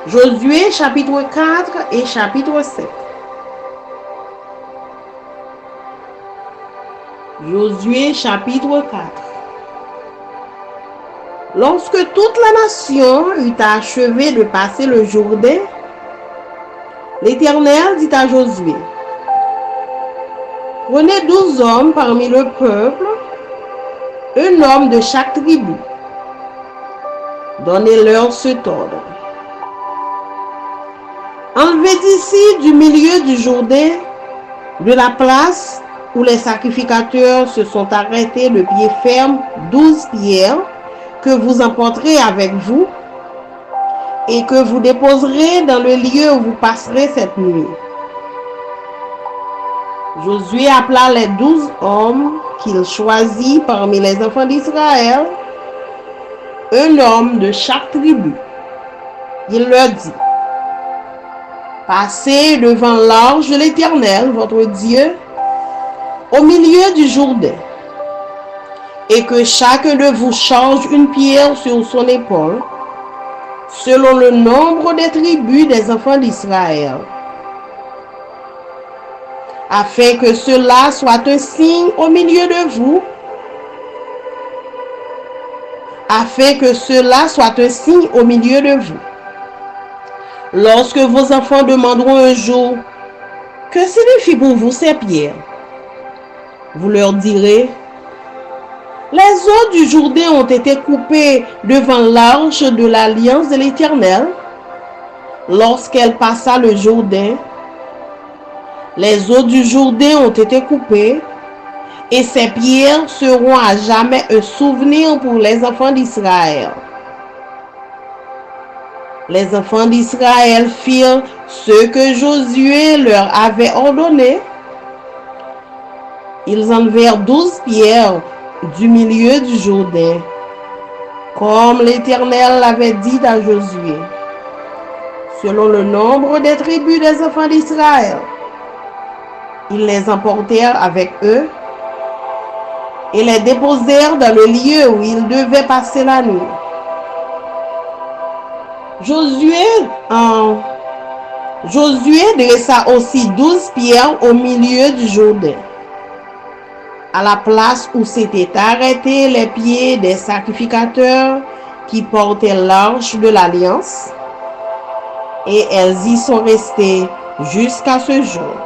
Josué chapitre 4 et chapitre 5. Josué chapitre 4. Lorsque toute la nation eut achevé de passer le Jourdain, l'Éternel dit à Josué, prenez 12 hommes parmi le peuple, un homme de chaque tribu. Donnez-leur cet ordre. Enlevez d'ici du milieu du Jourdain, de la place où les sacrificateurs se sont arrêtés de pied ferme, 12 pierres que vous emporterez avec vous et que vous déposerez dans le lieu où vous passerez cette nuit. Josué appela les 12 hommes qu'il choisit parmi les enfants d'Israël, un homme de chaque tribu. Il leur dit, passez devant l'arche de l'Éternel, votre Dieu, au milieu du Jourdain, et que chacun de vous charge une pierre sur son épaule, selon le nombre des tribus des enfants d'Israël, afin que cela soit un signe au milieu de vous, Lorsque vos enfants demanderont un jour, que signifient pour vous ces pierres? Vous leur direz, les eaux du Jourdain ont été coupées devant l'arche de l'alliance de l'Éternel. Lorsqu'elle passa le Jourdain, les eaux du Jourdain ont été coupées, et ces pierres seront à jamais un souvenir pour les enfants d'Israël. Les enfants d'Israël firent ce que Josué leur avait ordonné. Ils enlevèrent 12 pierres du milieu du Jourdain, comme l'Éternel l'avait dit à Josué, selon le nombre des tribus des enfants d'Israël. Ils les emportèrent avec eux et les déposèrent dans le lieu où ils devaient passer la nuit. Josué dressa aussi 12 pierres au milieu du Jourdain, à la place où s'étaient arrêtés les pieds des sacrificateurs qui portaient l'arche de l'alliance, et elles y sont restées jusqu'à ce jour.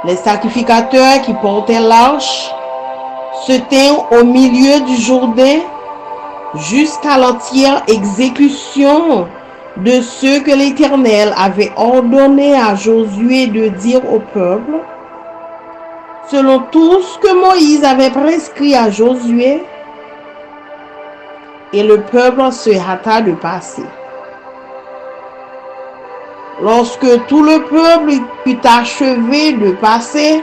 Les sacrificateurs qui portaient l'arche se tinrent au milieu du Jourdain jusqu'à l'entière exécution de ce que l'Éternel avait ordonné à Josué de dire au peuple, selon tout ce que Moïse avait prescrit à Josué, et le peuple se hâta de passer. Lorsque tout le peuple eut achevé de passer,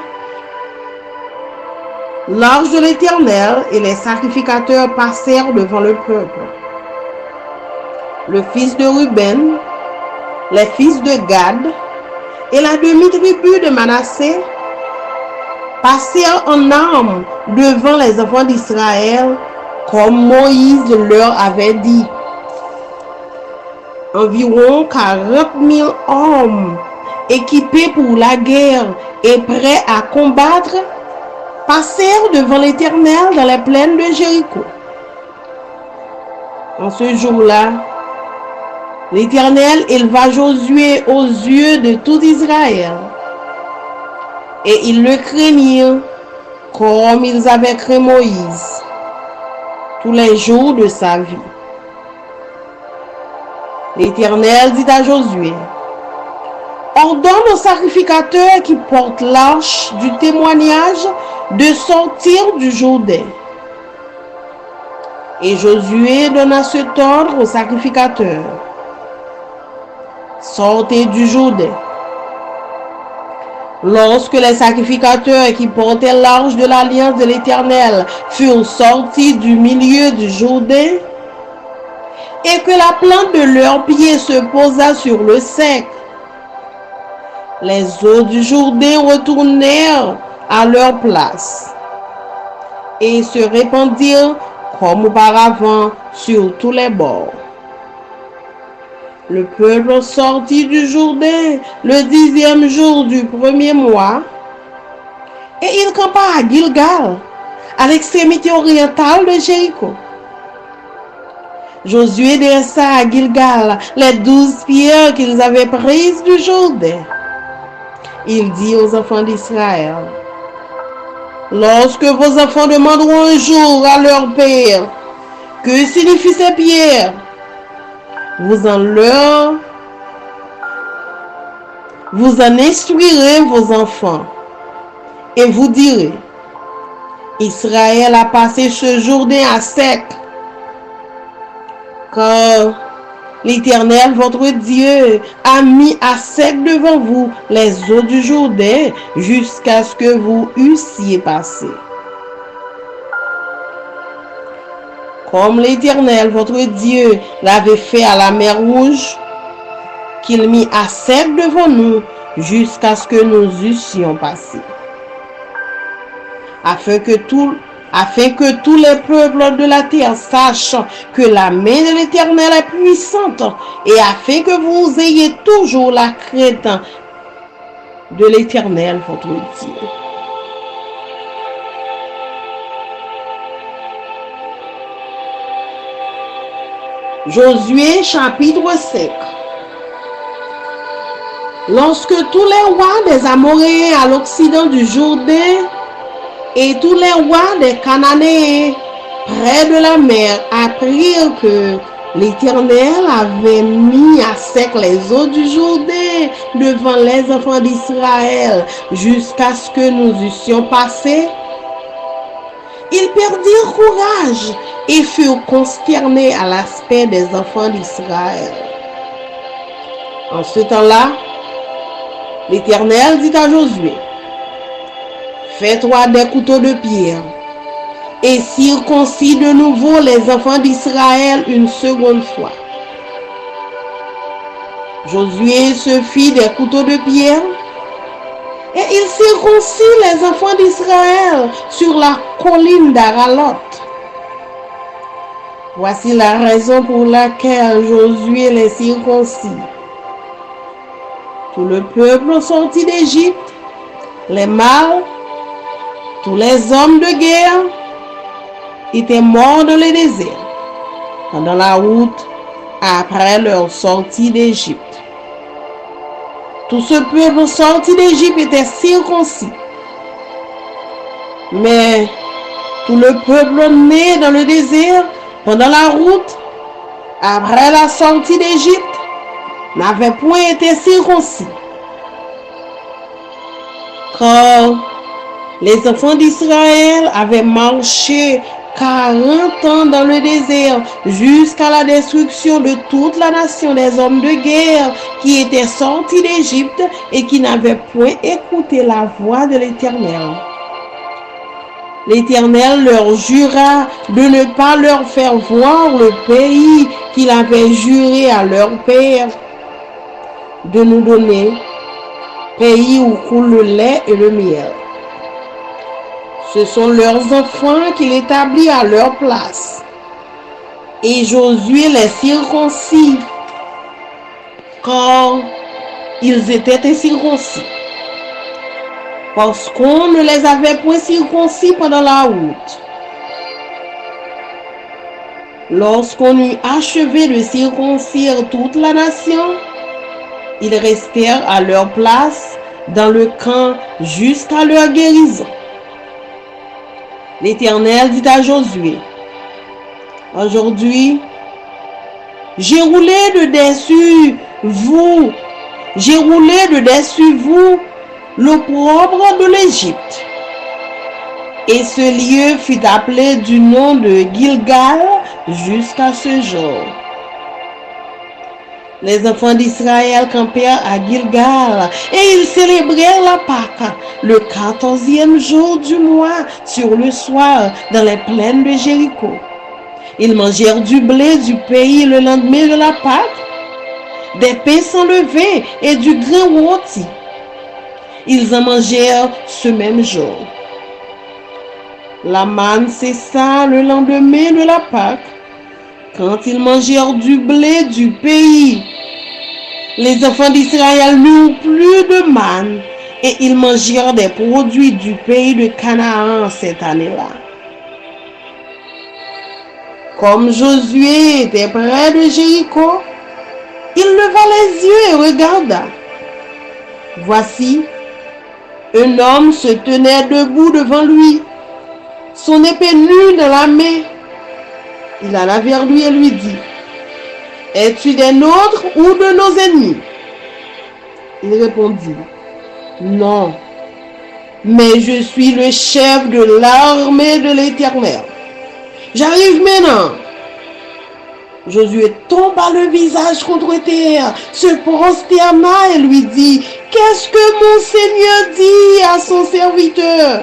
l'arche de l'Éternel et les sacrificateurs passèrent devant le peuple. Le fils de Ruben, les fils de Gad et la demi-tribu de Manassé passèrent en armes devant les enfants d'Israël, comme Moïse leur avait dit. Environ 40 000 hommes équipés pour la guerre et prêts à combattre passèrent devant l'Éternel dans les plaines de Jéricho. En ce jour-là, l'Éternel éleva Josué aux yeux de tout Israël, et ils le craignirent comme ils avaient craint Moïse tous les jours de sa vie. L'Éternel dit à Josué, ordonne aux sacrificateurs qui portent l'arche du témoignage de sortir du Jourdain. Et Josué donna cet ordre aux sacrificateurs. Sortez du Jourdain. Lorsque les sacrificateurs qui portaient l'arche de l'alliance de l'Éternel furent sortis du milieu du Jourdain, et que la plante de leurs pieds se posa sur le sec, les eaux du Jourdain retournèrent à leur place et se répandirent comme auparavant sur tous les bords. Le peuple sortit du Jourdain le 10e jour du premier mois, et il campa à Gilgal, à l'extrémité orientale de Jéricho. Josué dressa à Gilgal les 12 pierres qu'ils avaient prises du Jourdain. Il dit aux enfants d'Israël: lorsque vos enfants demanderont un jour à leur père, que signifient ces pierres, vous en instruirez vos enfants et vous direz: Israël a passé ce Jourdain à sec, car l'Éternel, votre Dieu, a mis à sec devant vous les eaux du Jourdain jusqu'à ce que vous eussiez passé. Comme l'Éternel, votre Dieu, l'avait fait à la mer Rouge, qu'il mit à sec devant nous jusqu'à ce que nous eussions passé. Afin que tous les peuples de la terre sachent que la main de l'Éternel est puissante, et afin que vous ayez toujours la crainte de l'Éternel, votre Dieu. Josué chapitre 5. Lorsque tous les rois des Amoréens à l'occident du Jourdain et tous les rois des Cananéens près de la mer apprirent que l'Éternel avait mis à sec les eaux du Jourdain devant les enfants d'Israël jusqu'à ce que nous eussions passé, ils perdirent courage et furent consternés à l'aspect des enfants d'Israël. En ce temps-là, l'Éternel dit à Josué: fais-toi des couteaux de pierre et circoncis de nouveau les enfants d'Israël une seconde fois. Josué se fit des couteaux de pierre et il circoncit les enfants d'Israël sur la colline d'Aralot. Voici la raison pour laquelle Josué les circoncit. Tout le peuple sortit d'Égypte, les mâles, tous les hommes de guerre étaient morts dans le désert, pendant la route après leur sortie d'Égypte. Tout ce peuple sorti d'Égypte était circoncis. Mais tout le peuple né dans le désert, pendant la route, après la sortie d'Égypte, n'avait point été circoncis. Car les enfants d'Israël avaient marché 40 ans dans le désert jusqu'à la destruction de toute la nation des hommes de guerre qui étaient sortis d'Égypte et qui n'avaient point écouté la voix de l'Éternel. L'Éternel leur jura de ne pas leur faire voir le pays qu'il avait juré à leur père de nous donner, pays où coule le lait et le miel. Ce sont leurs enfants qu'il établit à leur place. Et Josué les circoncit, car ils étaient incirconcis, parce qu'on ne les avait point circoncis pendant la route. Lorsqu'on eut achevé de circoncire toute la nation, ils restèrent à leur place dans le camp jusqu'à leur guérison. L'Éternel dit à Josué: aujourd'hui, j'ai roulé de dessus vous l'opprobre de l'Égypte. Et ce lieu fut appelé du nom de Gilgal jusqu'à ce jour. Les enfants d'Israël campèrent à Gilgal et ils célébrèrent la Pâque le 14e jour du mois sur le soir dans les plaines de Jéricho. Ils mangèrent du blé du pays le lendemain de la Pâque, des pains sans levain et du grain rôti. Ils en mangèrent ce même jour. La manne cessa le lendemain de la Pâque, quand ils mangèrent du blé du pays Les enfants d'Israël n'eurent plus de manne et ils mangèrent des produits du pays de Canaan cette année-là. Comme Josué était près de Jéricho, il leva les yeux et regarda. Voici, un homme se tenait debout devant lui, son épée nue dans la main. Il alla vers lui et lui dit, « Es-tu des nôtres ou de nos ennemis ?» Il répondit, « Non, mais je suis le chef de l'armée de l'Éternel. J'arrive maintenant. » Josué tomba le visage contre terre, se prosterna et lui dit, « Qu'est-ce que mon Seigneur dit à son serviteur ?»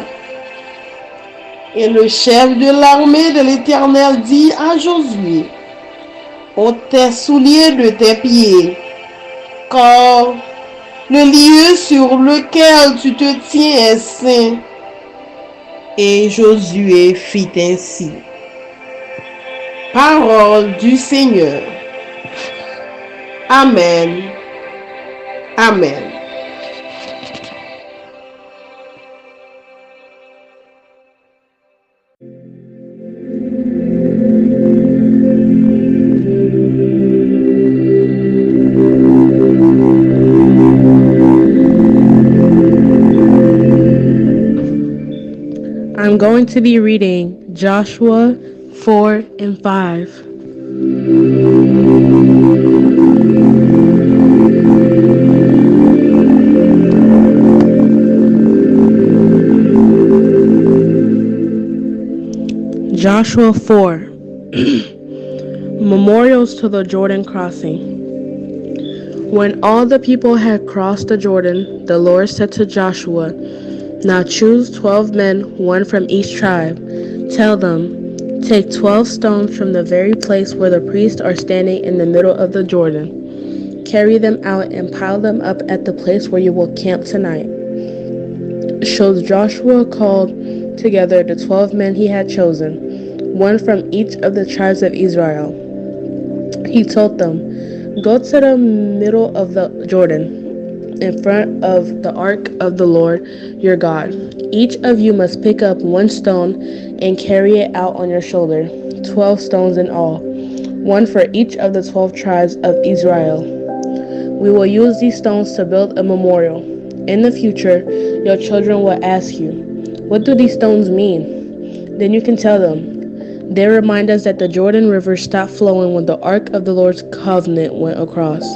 Et le chef de l'armée de l'Éternel dit à Josué, « ôte tes souliers de tes pieds, car le lieu sur lequel tu te tiens est saint. » Et Josué fit ainsi. Parole du Seigneur. Amen. Amen. I'm going to be reading Joshua 4 and 5. Joshua 4. Memorials to the Jordan crossing. When all the people had crossed the Jordan, the Lord said to Joshua, "Now choose 12 men, one from each tribe. Tell them, take 12 stones from the very place where the priests are standing in the middle of the Jordan. Carry them out and pile them up at the place where you will camp tonight." So Joshua called together the 12 men he had chosen, one from each of the tribes of Israel. He told them, "Go to the middle of the Jordan, in front of the ark of the Lord your God. Each of you must pick up one stone and carry it out on your shoulder, 12 stones in all, one for each of the 12 tribes of Israel. We will use these stones to build a memorial. In the future, your children will ask you, 'What do these stones mean?' Then you can tell them, 'They remind us that the Jordan River stopped flowing when the ark of the Lord's covenant went across.'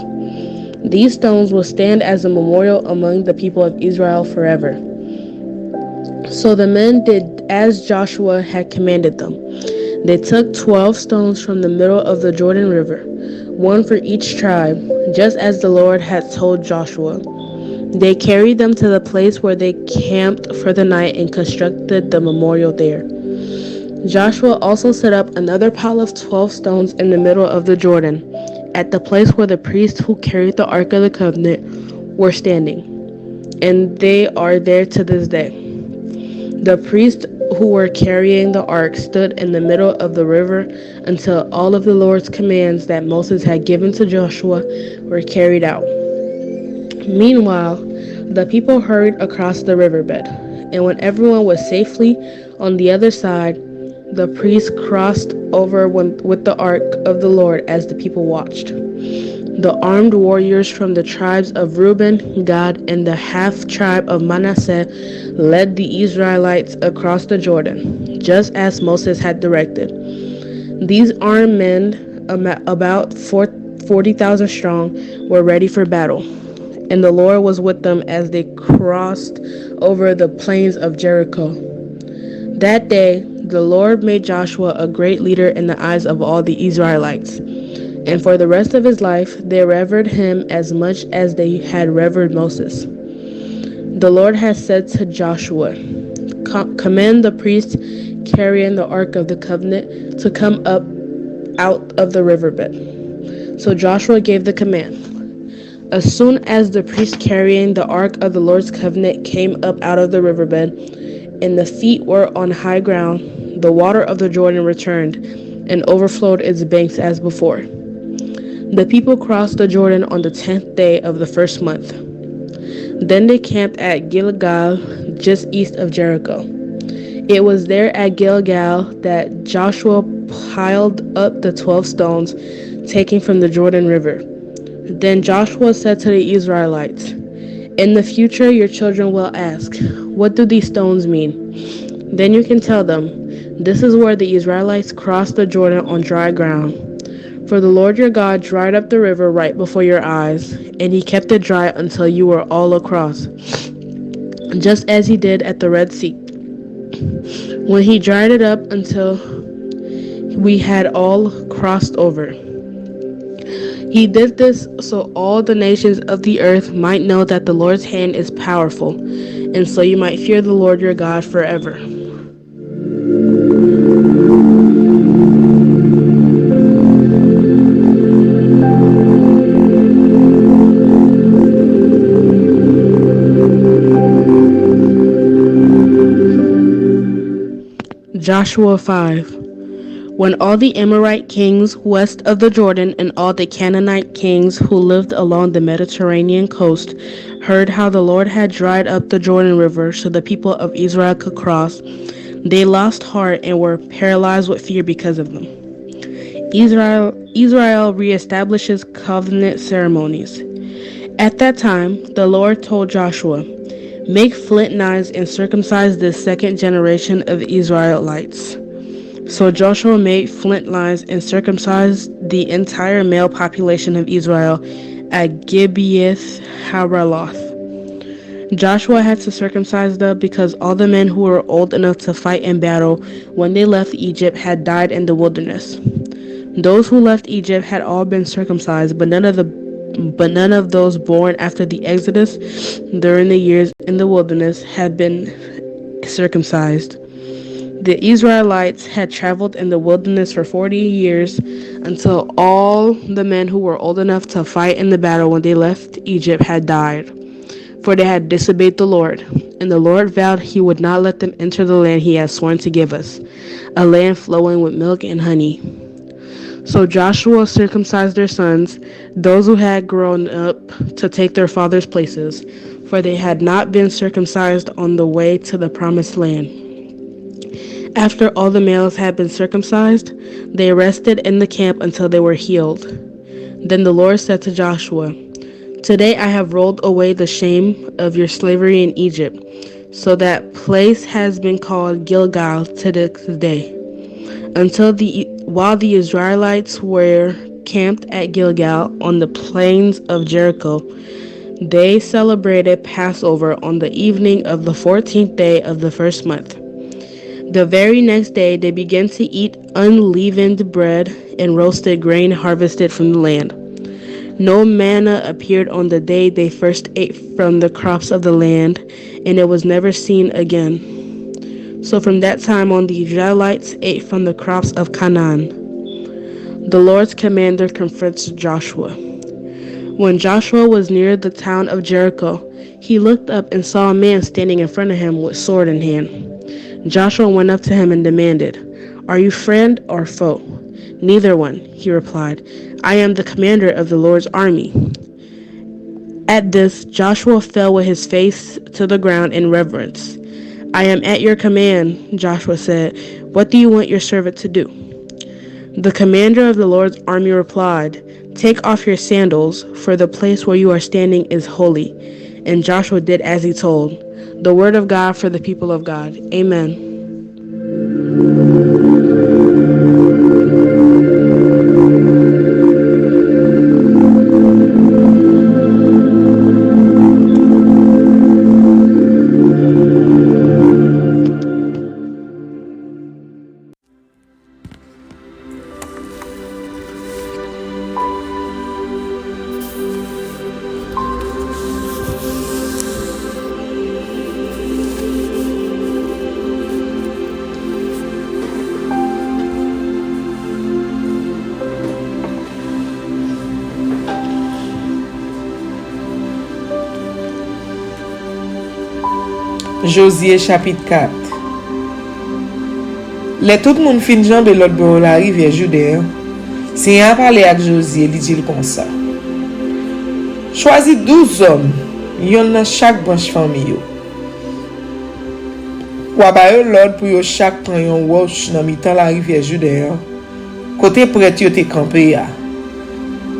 These stones will stand as a memorial among the people of Israel forever." So the men did as Joshua had commanded them. They took 12 stones from the middle of the Jordan River, one for each tribe, just as the Lord had told Joshua. They carried them to the place where they camped for the night and constructed the memorial there. Joshua also set up another pile of 12 stones in the middle of the Jordan, at the place where the priests who carried the Ark of the Covenant were standing, and they are there to this day. The priests who were carrying the ark stood in the middle of the river until all of the Lord's commands that Moses had given to Joshua were carried out. Meanwhile, the people hurried across the riverbed, and when everyone was safely on the other side, the priests crossed over with the ark of the Lord as the people watched. The armed warriors from the tribes of Reuben, Gad, and the half-tribe of Manasseh led the Israelites across the Jordan, just as Moses had directed. These armed men, about 40,000 strong, were ready for battle, and the Lord was with them as they crossed over the plains of Jericho. That day, the Lord made Joshua a great leader in the eyes of all the Israelites, and for the rest of his life they revered him as much as they had revered Moses. The Lord has said to Joshua, "Command the priests carrying the Ark of the Covenant to come up out of the riverbed." So Joshua gave the command. As soon as the priests carrying the Ark of the Lord's Covenant came up out of the riverbed, and the feet were on high ground, the water of the Jordan returned and overflowed its banks as before. The people crossed the Jordan on the 10th day of the first month. Then they camped at Gilgal, just east of Jericho. It was there at Gilgal that Joshua piled up the 12 stones taken from the Jordan River. Then Joshua said to the Israelites, "In the future your children will ask, 'What do these stones mean?' Then you can tell them, 'This is where the Israelites crossed the Jordan on dry ground. For the Lord your God dried up the river right before your eyes, and he kept it dry until you were all across, just as he did at the Red Sea, when he dried it up until we had all crossed over.' He did this so all the nations of the earth might know that the Lord's hand is powerful, and so you might fear the Lord your God forever." Joshua 5. When all the Amorite kings west of the Jordan and all the Canaanite kings who lived along the Mediterranean coast heard how the Lord had dried up the Jordan River so the people of Israel could cross, they lost heart and were paralyzed with fear because of them. Israel reestablishes covenant ceremonies. At that time, the Lord told Joshua, "Make flint knives and circumcise the second generation of Israelites." So Joshua made flint knives and circumcised the entire male population of Israel at Gibeath Haraloth. Joshua had to circumcise them because all the men who were old enough to fight in battle when they left Egypt had died in the wilderness. Those who left Egypt had all been circumcised, but none of those born after the Exodus during the years in the wilderness had been circumcised. The Israelites had traveled in the wilderness for 40 years until all the men who were old enough to fight in the battle when they left Egypt had died, for they had disobeyed the Lord. And the Lord vowed he would not let them enter the land he had sworn to give us, a land flowing with milk and honey. So Joshua circumcised their sons, those who had grown up to take their father's places, for they had not been circumcised on the way to the promised land. After all the males had been circumcised, they rested in the camp until they were healed. Then the Lord said to Joshua, "Today I have rolled away the shame of your slavery in Egypt, so that place has been called Gilgal to this day. While the Israelites were camped at Gilgal on the plains of Jericho, they celebrated Passover on the evening of the 14th day of the first month. The very next day they began to eat unleavened bread and roasted grain harvested from the land. No manna appeared on the day they first ate from the crops of the land, and it was never seen again. So from that time on, the Israelites ate from the crops of Canaan. The Lord's commander confronts Joshua. When Joshua was near the town of Jericho, he looked up and saw a man standing in front of him with sword in hand. Joshua went up to him and demanded, "Are you friend or foe?" "Neither one," he replied. "I am the commander of the Lord's army." At this, Joshua fell with his face to the ground in reverence. "I am at your command," Joshua said. "What do you want your servant to do?" The commander of the Lord's army replied, "Take off your sandals, for the place where you are standing is holy." And Joshua did as he told. The word of God for the people of God. Amen. Josué chapitre 4. Les tout moun fin jambe l'autre bord la rivière Judée, Seigneur a parlé avec Josué, il dit comme ça. Choisis 12 hommes, yon dans chaque branche famille. Ou ba yo l'ordre pour yo chaque prend yon wash dans mi-temps la rivière Jourdain. Côté prêtre yo te campé ya.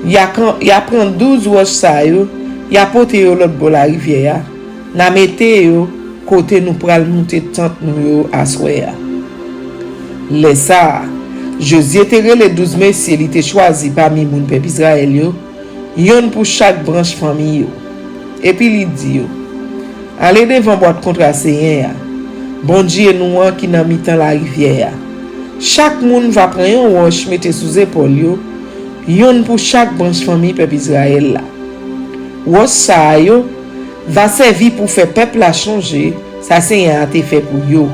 Ya prend 12 wash sa yo, ya pote yo l'autre bord la rivière. Na mette yo côté nous pral monter tente nous yo assoya. Les ça, Josué te les 12 messieurs, il te choisi parmi moun peuple Israël yo, yon pour chaque branche famille yo. Et puis il dit yo, allez devant boîte contrat Seigneur. Bon Dieu nous qui nan mi-temps la rivière. Chaque moun va prendre un roche mette sous épaule yo, yon pour chaque branche famille peuple Israël là. Roche ça yo va servir pour faire peuple la changer, ça Seigneur a te fait pour yo.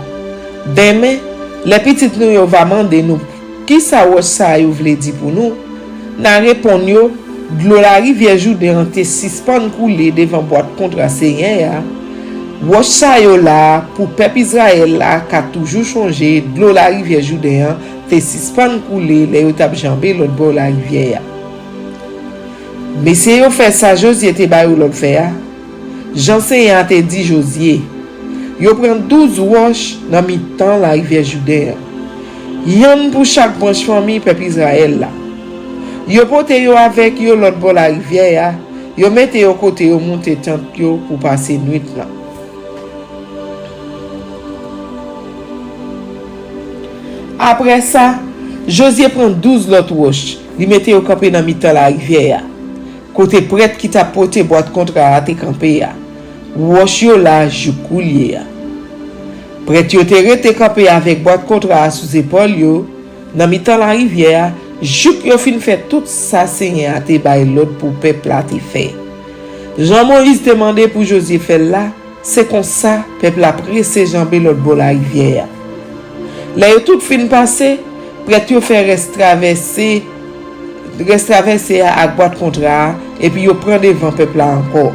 Demain, les petites nous yo va demander nous qui ça roche ça yo vle di pour nous. Nan répond yo, de l'eau la rivière Jourdain te suspend couler devant boîte contrat Seigneur. Roche sa yo là pour peuple Israël là qui a toujours changé de l'eau la rivière Jourdain te suspend couler les yo t'a jambé l'autre bord la rivière. Mais si yo fait ça Josué te ba yo l'autre faire. J'enseignant te dit Josué, yo prend 12 roches dans mi-temps la rivière Jourdain. Yon pour chaque branche famille peuple Israël là. Yo pote yo avec yo l'autre bord la rivière, yo mette yo côté yo monter tente yo pour passer nuit là. Après ça, Josué prend 12 l'autre roches, li mette yo campé dans mi-temps la rivière. Côté prêtre qui t'a porté boîte contrat à te campé ya. Roche yo là jou coulier ya. Prêtre yo te rete campé avec boîte contrat sous épaule yo, dans mi-temps la rivière, jouk yo fin fait tout ça Seigneur a te bay l'autre pour peuple la te fait. Jean-Moïse demandé pour Josué faire là, c'est comme ça peuple a pressé jambé l'autre bord la rivière. Là yo tout fin passé, prêtre yo fait reste traverser à boîte contrat et puis yo prend devant peuple là encore.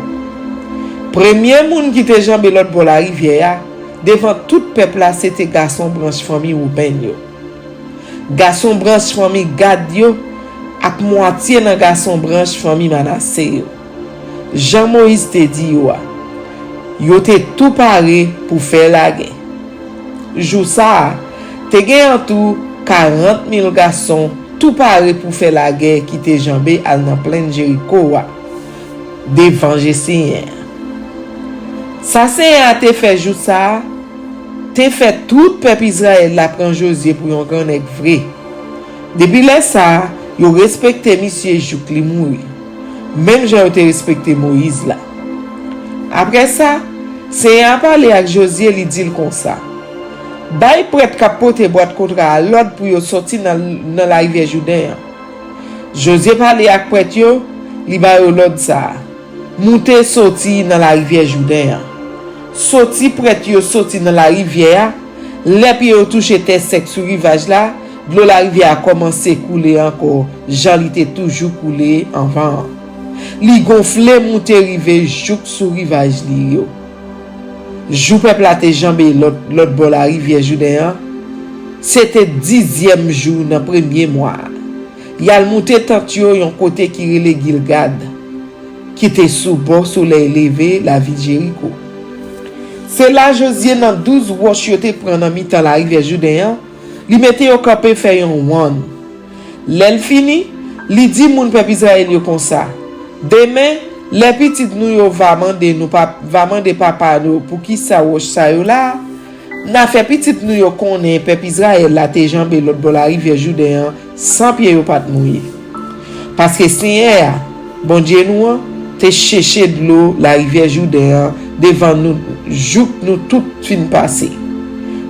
Premier moun qui te jambé l'autre bord la rivière, devant tout peuple là c'était garçon branche famille Ruben yo. Garçon branche famille Gad yo ak moitié dans garçon branche famille Manassé yo. Jean-Moïse te dit yo te tout paré pour faire la guerre. Jou ça te gen en tout 40 000 garçons tout paré pour faire la guerre qui te jambé à dans plein Jéricho devant Seigneur. Ça Seigneur te fait jou ça te fait tout peuple Israël la prend Josué pour un grand nèg vrai. Depuis là ça, yo respecté monsieur Jouk li mouri. Même j'ai été respecté Moïse là. Après ça, Seigneur a parlé avec Josué, il dit comme ça. Bay prêtre ka pote boîte contrat l'ordre pour yo sorti dans la rivière Jourdain. Josué parlé avec prêtre yo, li ba yo l'ordre ça. Monter sorti dans la rivière Jourdain. Sorti prêtre yo sorti dans la rivière, les pieds yo touché terre sec sur rivage là, de l'eau la rivière a commencé couler encore, Jean li était toujours coulé en vent. Li gonflé monter rive jouk sur rivage li yo. Jou peuple la te jambé l'autre bord la rivière Jourdain. C'était 10e jour dans premier mois. Y a monté tant yo yon côté qui relé Gilgad, qui était sous bord soleil levé la ville Jéricho. C'est là Josué dans 12 roches yo te prend dans mi-temps la rivière Jourdain, li mette yo campé faire yon wan. L'el fini, li di moun peuple Israël yo comme ça. Demain, les petites nous yo va demander papa nous pour qui ça roche ça yo là. N'a fait petite nous yo connaît peuple Israël la te jambé l'autre bord la rivière Jourdain sans pied yo pas mourir. Parce que Seigneur, bon Dieu nous te chercher de l'eau la rivière Jourdain devant nous, jouk nous tout fin passé.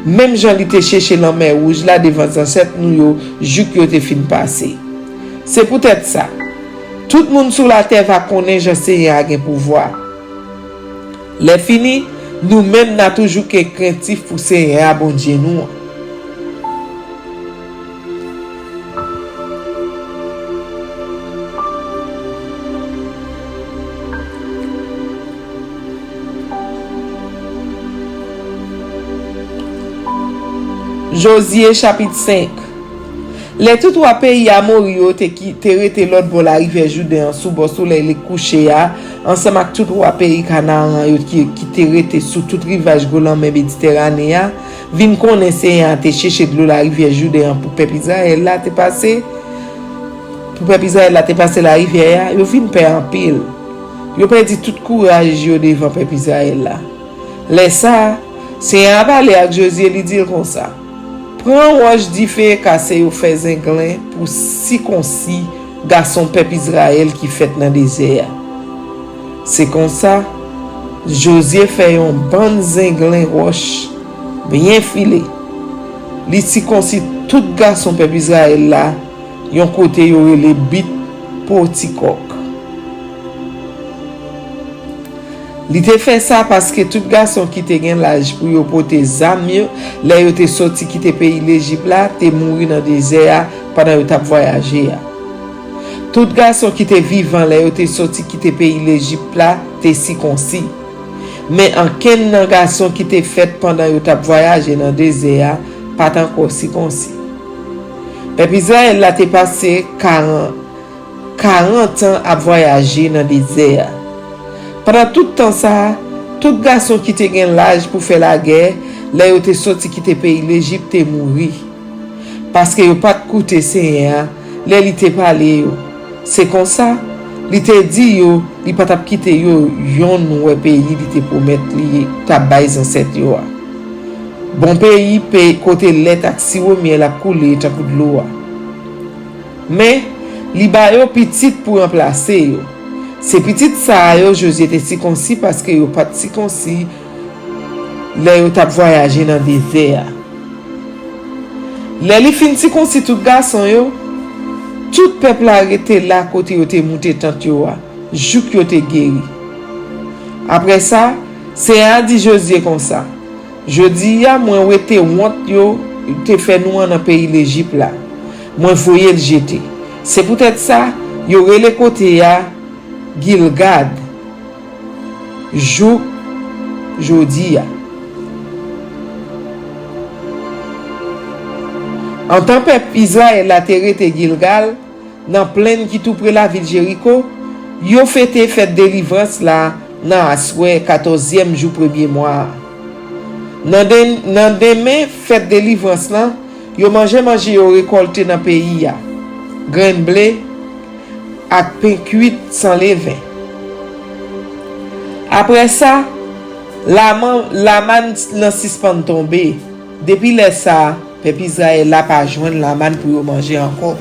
Même Jean li te chercher la mer rouge là devant ancêtre nous yo, jouk yo te fin passé. C'est peut-être ça. Tout le monde sur la terre va connaître Seigneur a un pouvoir. Les fini, nous-mêmes n'a toujours que craintif pour Seigneur bon Dieu nous. Josué chapitre 5. Les tout trois pays à Morio te rete l'autre pour la rivière Jourdain sous bon soleil les coucher ensemble avec tout trois pays Canaan qui te rete sous tout rivage Golan Méditerranée vinn connaître te chercher de l'eau la rivière Jourdain pour peuple Israël là te passé pour peuple Israël là te passé la rivière yo vinn perdre en pile yo perdu tout courage yo devant peuple Israël là les ça c'est un parler avec Josué lui dire comme ça. Prends roche di fait cassé ou fait zinglin pour circoncis garçon peuple Israël qui fait dans désert. C'est comme ça Josué fait un bon zinglin roche bien filé. Li circoncis tout garçon peuple Israël là, yon côté yo les bit porticok. Li te fait ça parce que tout garçon qui te gen l'âge pour yo porter zam yo, là yo te sorti quitter pays l'Égypte là, te mouri dans désert pendant yo t'a voyager. Tout garçon qui te vivant là yo te sorti quitter pays l'Égypte là, te circoncis. Mais en ken nan garçon qui te fait pendant yo t'a voyager dans désert, pas encore circoncis. Peuple Israël là te passé 40 ans à voyager dans désert. Pendant tout temps ça, tout garçon qui te gen l'âge pour faire la guerre, là yo te sorti quitter pays l'Égypte te mouri. Parce que yo pas coûté Seigneur, là li te parlé yo. C'est comme ça, li te dit yo, li pas t'a quitter yo yon noué pays li te promettre li t'a baïs ancêtre yo. Bon pays côté lait ak sirop miel a couler tant de l'eau. Mais li ba yo petit pour remplacer yo. C'est petit ça yo Josué était circoncis parce que yo pas circoncis là yo t'a voyager dans désert. Là li fin circoncis tout garçon yo, tout peuple arrêté là côté yo te monté tant yo jouk yo te guéri. Après ça, c'est a dit Josué comme ça. Je dis ya moi wete honte yo te fait nous dans pays l'Égypte là. Moi voyer le jeter. C'est peut-être ça yo relé côté ya Gilgad jou jodi. En tant peuple Israël a terré Gilgal dans plaine qui tout près la ville Jéricho, yo fêté fête délivrance là dans asoué 14e jour premier mois. Dans demain fête délivrance là, yo manger yo récolté dans pays ya. Grain blé ak pain cuit sans levain. Après ça, la manne nan suspend tomber. Depuis là ça, peuple Israël la pas joindre la manne pour manger encore.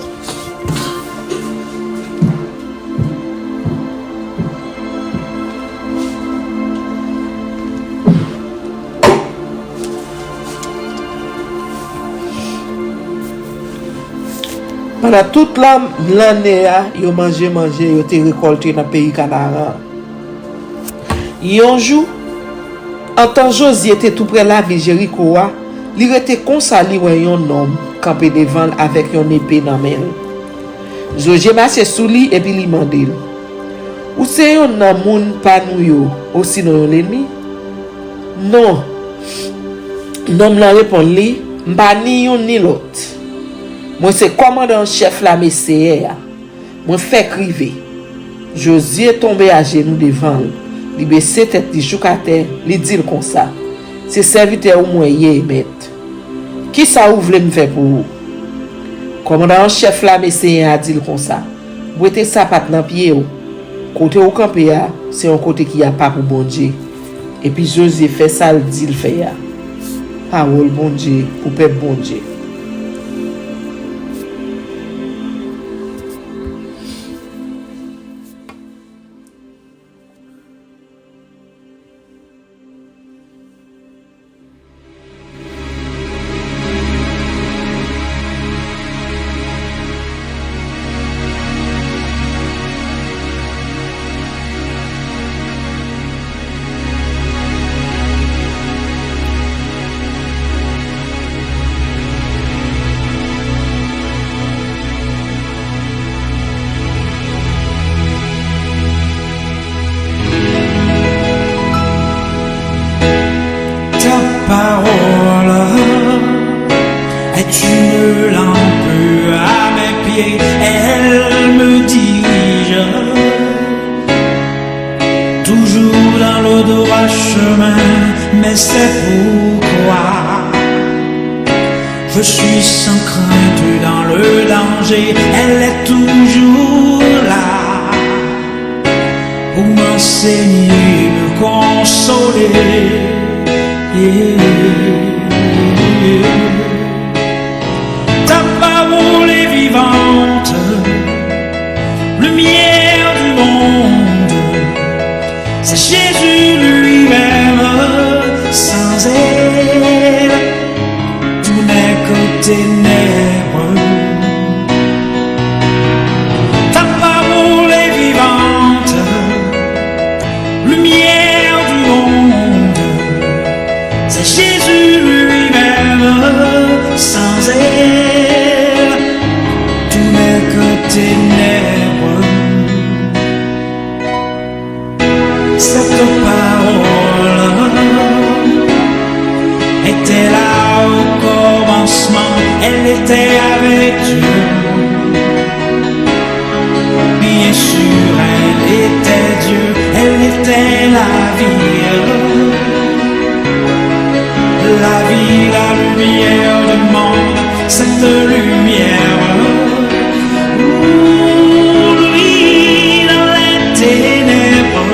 Pendant toute l'année, yo mangé, yo te récolté dans le pays Canaan. Yon jour, en tant Josué était tout près la ville Jéricho, il était consali un homme campé devant avec une épée dans main. Josué marchait sous lui et puis il demandait: ou c'est un moun pas nous yo, aussi non l'ennemi? Non. L'homme l'a répondu: m'pa ni yon ni l'autre. Moi c'est commandant chef la messie. Moi fait criver. Josué tombé à genoux devant lui. Il baissait tête di chou à terre, il dit comme ça: c'est serviteur ou moyen maître. Qui ça ou vle me faire pour vous? Commandant chef la messie a dit comme ça: mettez ça pat dans pied ou. Côté au campé c'est un côté qui a pas pour bon Dieu. Et puis Josué fait ça, il dit le fait ya. Parole bon Dieu pour peuple bon Dieu. Parole est une lampe éveillée, elle me dirige. Toujours dans le droit chemin, mais c'est pourquoi je suis sans crainte dans le danger. Elle est toujours là pour m'enseigner, me consoler. Ta parole est vivante, lumière du monde. C'est Jésus lui-même, sans elle, tout n'est que ténèbres. Ta parole est vivante, lumière du monde. C'est Jésus lui-même, sans elle, tout n'est que ténèbres. Cette parole était là au commencement, elle était avec Dieu. Bien sûr, elle était Dieu, elle était la vie, la lumière du monde, cette lumière. Lui dans les ténèbres.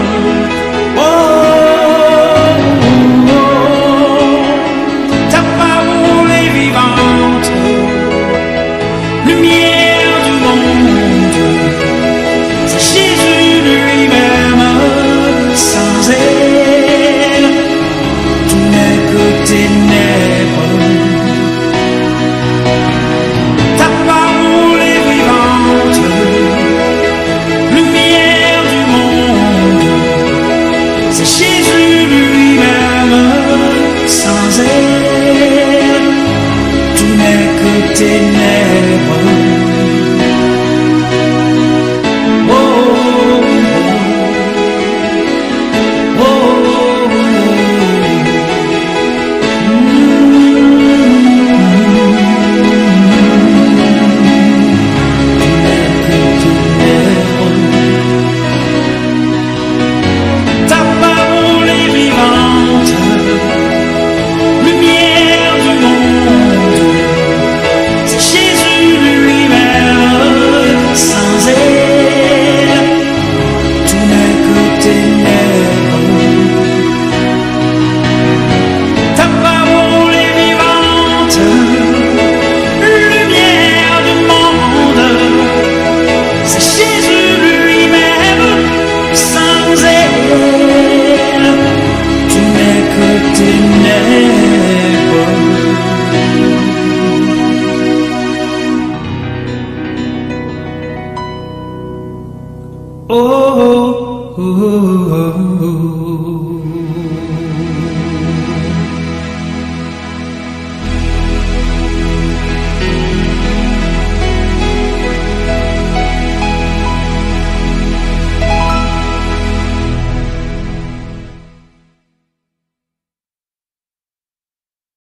Oh, oh, oh, oh.